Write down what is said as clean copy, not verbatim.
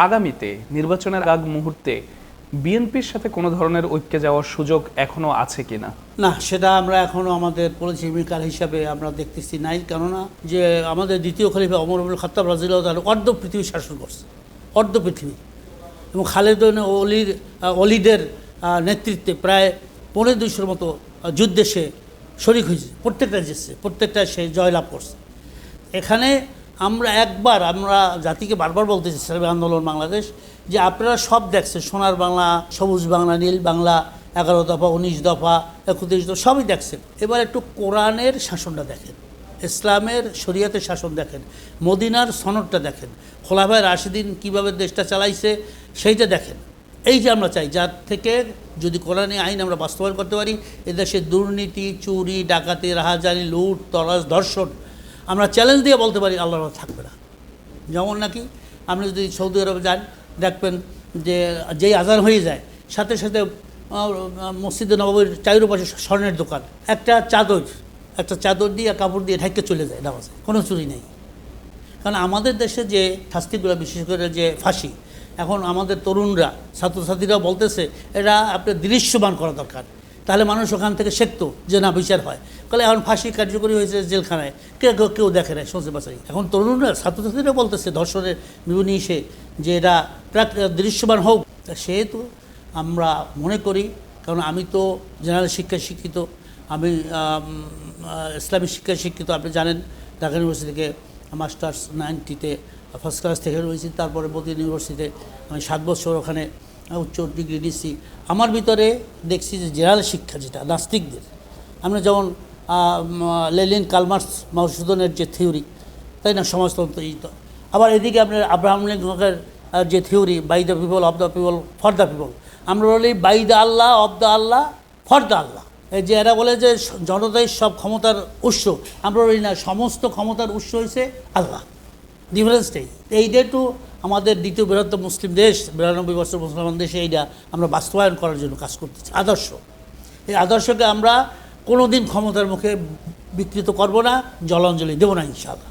আগামীতে নির্বাচনের আগ মুহূর্তে বিএনপির সাথে কোনো ধরনের ঐক্যে যাওয়ার সুযোগ এখনো আছে কিনা? না, সেটা আমরা এখনও আমাদের পলিসি মেকার হিসাবে আমরা দেখতেছি নাই। কেননা যে আমাদের দ্বিতীয় খলিফা ওমর ইবনুল খাত্তাব রাদিয়াল্লাহু তাআলা অর্ধ পৃথিবী শাসন করছে, অর্ধ পৃথিবী, এবং খালেদ অলিদের নেতৃত্বে প্রায় 250 মতো যুদ্ধে সে শরিক হয়েছে, প্রত্যেকটা জিতছে, প্রত্যেকটা সে জয়লাভ করছে। এখানে আমরা জাতিকে বারবার বলতেছি, ইসলামী আন্দোলন বাংলাদেশ, যে আপনারা সব দেখছেন, সোনার বাংলা, সবুজ বাংলা, নীল বাংলা, 11 দফা, 19 দফা, 31 দফা, সবই দেখছেন। এবার একটু কোরআনের শাসনটা দেখেন, ইসলামের শরিয়তের শাসন দেখেন, মদিনার সনদটা দেখেন, খোলাফায়ে রাশিদিন কীভাবে দেশটা চালাইছে সেইটা দেখেন। এই যে আমরা চাই, যার থেকে যদি কোরআনী আইন আমরা বাস্তবায়ন করতে পারি, এদেশে দুর্নীতি, চুরি, ডাকাতি, রাহাজানি, লুট, তরাজ, ধর্ষণ আমরা চ্যালেঞ্জ দিয়ে বলতে পারি আল্লাহর থাকবে না। যেমন নাকি আপনি যদি সৌদি আরবে যান, দেখবেন যে যেই আজান হয়ে যায় সাথে সাথে মসজিদে নববীর চারপাশে স্বর্ণের দোকান, একটা চাদর দিয়ে কাপড় দিয়ে ঢাকে চলে যায় নামাজে, কোনো চুরি নেই। কারণ আমাদের দেশে যে শাস্তিগুলো, বিশেষ করে যে ফাঁসি, এখন আমাদের তরুণরা, ছাত্রছাত্রীরা বলতেছে এটা আপনার দৃশ্যমান করা দরকার, তাহলে মানুষ ওখান থেকে শিখতো যে না বিচার হয়। তাহলে এখন ফাঁসি কার্যকরী হয়েছে জেলখানায়, কেউ দেখে না, শুনছে বাসাই। এখন তরুণরা, ছাত্রছাত্রীরা বলতেছে ধর্ষণের বিভিন্ন ইসে যে এটা দৃশ্যমান হোক। সেহেতু আমরা মনে করি, কারণ আমি তো জেনারেল শিক্ষায় শিক্ষিত, আমি ইসলামিক শিক্ষায় শিক্ষিত, আপনি জানেন ঢাকা ইউনিভার্সিটি থেকে মাস্টার্স 90-তে ফার্স্ট ক্লাস থেকে রয়েছি, তারপরে বদিন ইউনিভার্সিটিতে আমি 7 বছর ওখানে উচ্চ ডিগ্রি নিচ্ছি। আমার ভিতরে দেখছি যে জেনারেল শিক্ষা যেটা নাস্তিকদের, আমরা যেমন লেনিন, কার্ল-মার্কস, মধুসূদনের যে থিওরি, তাই না, সমাজতন্ত্র, আবার এদিকে আপনার আব্রাহাম লিঙ্কনের যে theory, by the people, of the people, for the people. আমরা বলি by the Allah, of the Allah, for the Allah. এই যে এরা বলে যে জনতাই সব ক্ষমতার উৎস, আমরা বলি না, সমস্ত ক্ষমতার উৎস হয়েছে আল্লাহ। ডিফারেন্সটাই এইটা একটু আমাদের দ্বিতীয় বৃহত্তম মুসলিম দেশ, 92 বছর মুসলমান দেশে এইটা আমরা বাস্তবায়ন করার জন্য কাজ করতেছি। এই আদর্শকে আমরা কোনো দিন ক্ষমতার মুখে বিকৃত করব না, জলাঞ্জলি দেবো না ইনশাআল্লাহ।